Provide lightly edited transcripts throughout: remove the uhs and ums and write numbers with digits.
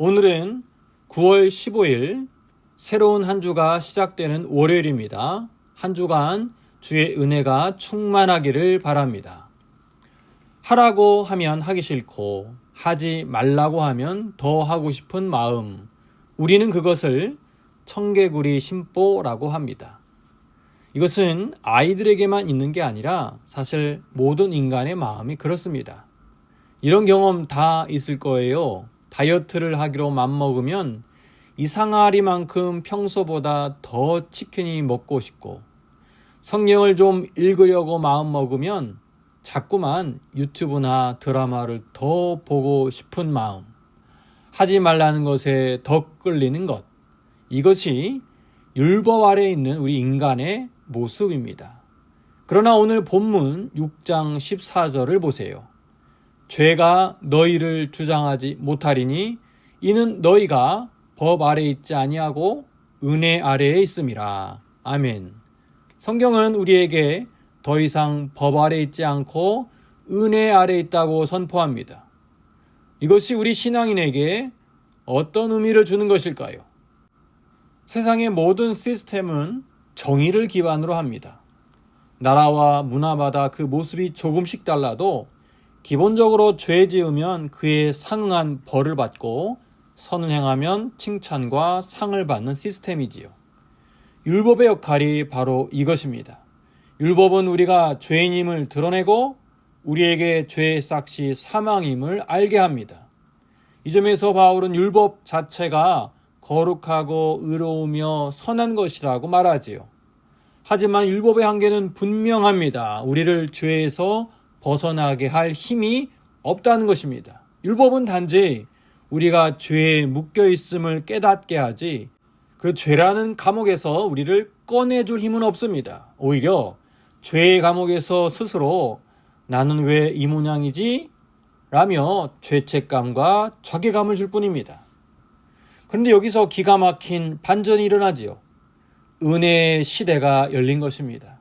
오늘은 9월 15일 새로운 한 주가 시작되는 월요일입니다. 한 주간 주의 은혜가 충만하기를 바랍니다. 하라고 하면 하기 싫고 하지 말라고 하면 더 하고 싶은 마음, 우리는 그것을 청개구리 심보라고 합니다. 이것은 아이들에게만 있는 게 아니라 사실 모든 인간의 마음이 그렇습니다. 이런 경험 다 있을 거예요. 다이어트를 하기로 맘먹으면 이상하리만큼 평소보다 더 치킨이 먹고 싶고, 성경을 좀 읽으려고 마음먹으면 자꾸만 유튜브나 드라마를 더 보고 싶은 마음, 하지 말라는 것에 더 끌리는 것, 이것이 율법 아래에 있는 우리 인간의 모습입니다. 그러나 오늘 본문 6장 14절을 보세요. 죄가 너희를 주장하지 못하리니 이는 너희가 법 아래에 있지 아니하고 은혜 아래에 있음이라. 아멘. 성경은 우리에게 더 이상 법 아래에 있지 않고 은혜 아래에 있다고 선포합니다. 이것이 우리 신앙인에게 어떤 의미를 주는 것일까요? 세상의 모든 시스템은 정의를 기반으로 합니다. 나라와 문화마다 그 모습이 조금씩 달라도 기본적으로 죄 지으면 그에 상응한 벌을 받고 선을 행하면 칭찬과 상을 받는 시스템이지요. 율법의 역할이 바로 이것입니다. 율법은 우리가 죄인임을 드러내고 우리에게 죄의 싹시 사망임을 알게 합니다. 이 점에서 바울은 율법 자체가 거룩하고 의로우며 선한 것이라고 말하지요. 하지만 율법의 한계는 분명합니다. 우리를 죄에서 벗어나게 할 힘이 없다는 것입니다. 율법은 단지 우리가 죄에 묶여있음을 깨닫게 하지 그 죄라는 감옥에서 우리를 꺼내줄 힘은 없습니다. 오히려 죄의 감옥에서 스스로 나는 왜 이 모양이지? 라며 죄책감과 자괴감을 줄 뿐입니다. 그런데 여기서 기가 막힌 반전이 일어나지요. 은혜의 시대가 열린 것입니다.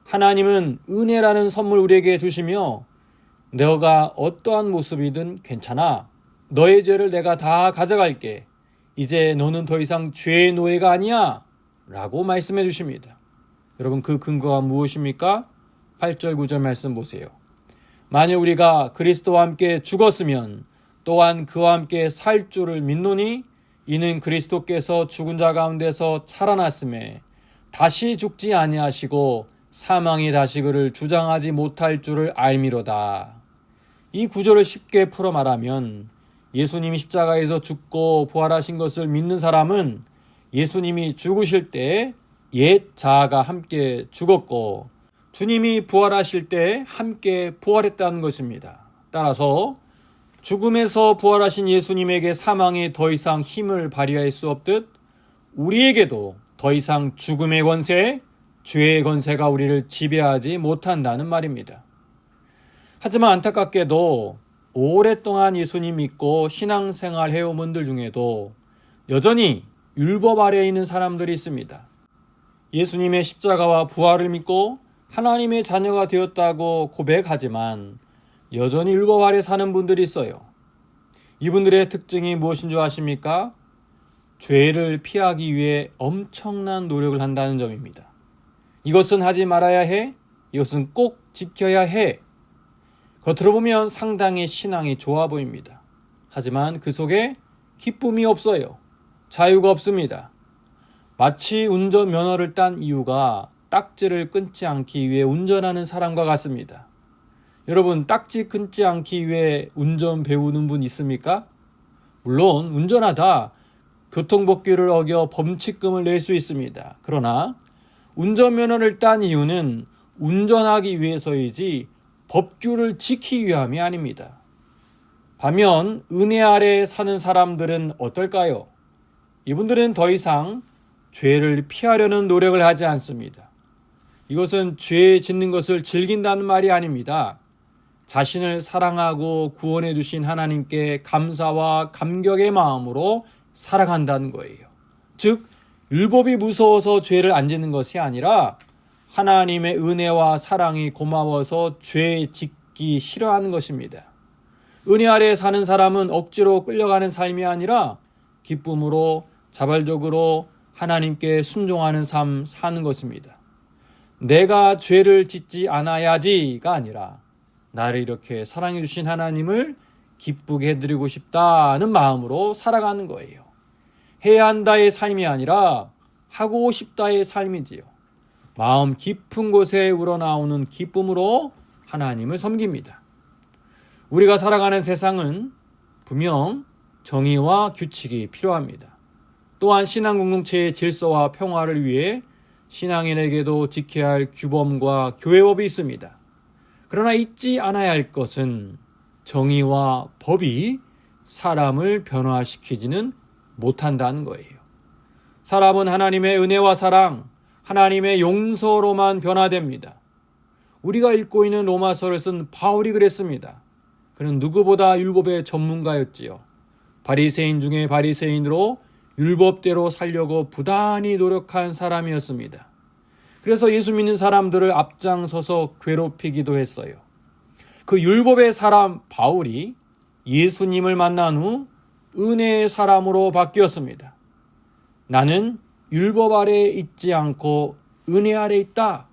하나님은 은혜라는 선물 우리에게 주시며 너가 어떠한 모습이든 괜찮아. 너의 죄를 내가 다 가져갈게. 이제 너는 더 이상 죄의 노예가 아니야. 라고 말씀해 주십니다. 여러분 그 근거가 무엇입니까? 8절 9절 말씀 보세요. 만약 우리가 그리스도와 함께 죽었으면 또한 그와 함께 살 줄을 믿노니 이는 그리스도께서 죽은 자 가운데서 살아났음에 다시 죽지 아니하시고 사망이 다시 그를 주장하지 못할 줄을 알미로다. 이 구절을 쉽게 풀어 말하면 예수님이 십자가에서 죽고 부활하신 것을 믿는 사람은 예수님이 죽으실 때 옛 자아가 함께 죽었고 주님이 부활하실 때 함께 부활했다는 것입니다. 따라서 죽음에서 부활하신 예수님에게 사망이 더 이상 힘을 발휘할 수 없듯 우리에게도 더 이상 죽음의 권세, 죄의 권세가 우리를 지배하지 못한다는 말입니다. 하지만 안타깝게도 오랫동안 예수님 믿고 신앙생활 해온 분들 중에도 여전히 율법 아래에 있는 사람들이 있습니다. 예수님의 십자가와 부활을 믿고 하나님의 자녀가 되었다고 고백하지만 여전히 율법 아래 사는 분들이 있어요. 이분들의 특징이 무엇인 줄 아십니까? 죄를 피하기 위해 엄청난 노력을 한다는 점입니다. 이것은 하지 말아야 해. 이것은 꼭 지켜야 해. 겉으로 보면 상당히 신앙이 좋아 보입니다. 하지만 그 속에 기쁨이 없어요. 자유가 없습니다. 마치 운전면허를 딴 이유가 딱지를 끊지 않기 위해 운전하는 사람과 같습니다. 여러분 딱지 끊지 않기 위해 운전 배우는 분 있습니까? 물론 운전하다 교통법규를 어겨 범칙금을 낼 수 있습니다. 그러나 운전면허를 딴 이유는 운전하기 위해서이지 법규를 지키기 위함이 아닙니다. 반면 은혜 아래 사는 사람들은 어떨까요? 이분들은 더 이상 죄를 피하려는 노력을 하지 않습니다. 이것은 죄 짓는 것을 즐긴다는 말이 아닙니다. 자신을 사랑하고 구원해 주신 하나님께 감사와 감격의 마음으로 살아간다는 거예요. 즉 율법이 무서워서 죄를 안 짓는 것이 아니라 하나님의 은혜와 사랑이 고마워서 죄 짓기 싫어하는 것입니다. 은혜 아래 사는 사람은 억지로 끌려가는 삶이 아니라 기쁨으로 자발적으로 하나님께 순종하는 삶 사는 것입니다. 내가 죄를 짓지 않아야지가 아니라 나를 이렇게 사랑해 주신 하나님을 기쁘게 해드리고 싶다는 마음으로 살아가는 거예요. 해야 한다의 삶이 아니라 하고 싶다의 삶이지요. 마음 깊은 곳에 우러나오는 기쁨으로 하나님을 섬깁니다. 우리가 살아가는 세상은 분명 정의와 규칙이 필요합니다. 또한 신앙 공동체의 질서와 평화를 위해 신앙인에게도 지켜야 할 규범과 교회법이 있습니다. 그러나 잊지 않아야 할 것은 정의와 법이 사람을 변화시키지는 못한다는 거예요. 사람은 하나님의 은혜와 사랑, 하나님의 용서로만 변화됩니다. 우리가 읽고 있는 로마서를 쓴 바울이 그랬습니다. 그는 누구보다 율법의 전문가였지요. 바리새인 중에 바리새인으로 율법대로 살려고 부단히 노력한 사람이었습니다. 그래서 예수 믿는 사람들을 앞장서서 괴롭히기도 했어요. 그 율법의 사람 바울이 예수님을 만난 후 은혜의 사람으로 바뀌었습니다. 나는 율법 아래에 있지 않고 은혜 아래에 있다.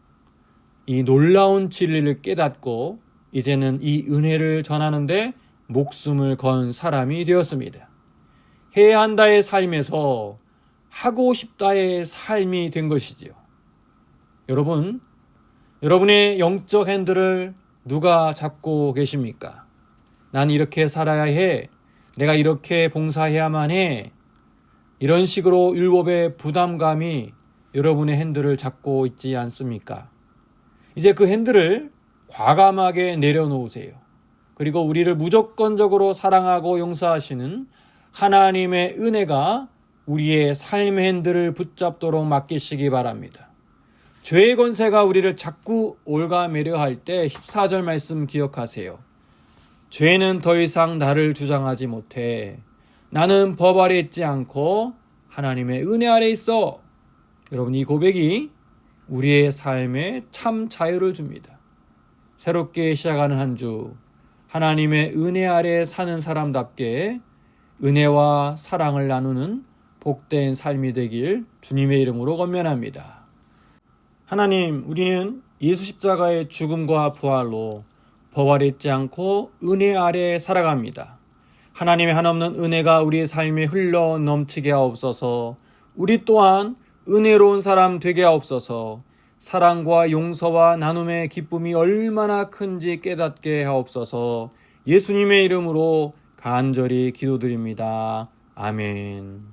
이 놀라운 진리를 깨닫고 이제는 이 은혜를 전하는데 목숨을 건 사람이 되었습니다. 해야 한다의 삶에서 하고 싶다의 삶이 된 것이지요. 여러분, 여러분의 영적 핸들을 누가 잡고 계십니까? 난 이렇게 살아야 해. 내가 이렇게 봉사해야만 해. 이런 식으로 율법의 부담감이 여러분의 핸들을 잡고 있지 않습니까? 이제 그 핸들을 과감하게 내려놓으세요. 그리고 우리를 무조건적으로 사랑하고 용서하시는 하나님의 은혜가 우리의 삶의 핸들을 붙잡도록 맡기시기 바랍니다. 죄의 권세가 우리를 자꾸 올가매려 할 때 14절 말씀 기억하세요. 죄는 더 이상 나를 주장하지 못해. 나는 법 아래 있지 않고 하나님의 은혜 아래 있어. 여러분, 이 고백이 우리의 삶에 참 자유를 줍니다. 새롭게 시작하는 한 주, 하나님의 은혜 아래 사는 사람답게 은혜와 사랑을 나누는 복된 삶이 되길 주님의 이름으로 권면합니다. 하나님, 우리는 예수 십자가의 죽음과 부활로 법 아래 있지 않고 은혜 아래 살아갑니다. 하나님의 한없는 은혜가 우리의 삶에 흘러 넘치게 하옵소서. 우리 또한 은혜로운 사람 되게 하옵소서. 사랑과 용서와 나눔의 기쁨이 얼마나 큰지 깨닫게 하옵소서. 예수님의 이름으로 간절히 기도드립니다. 아멘.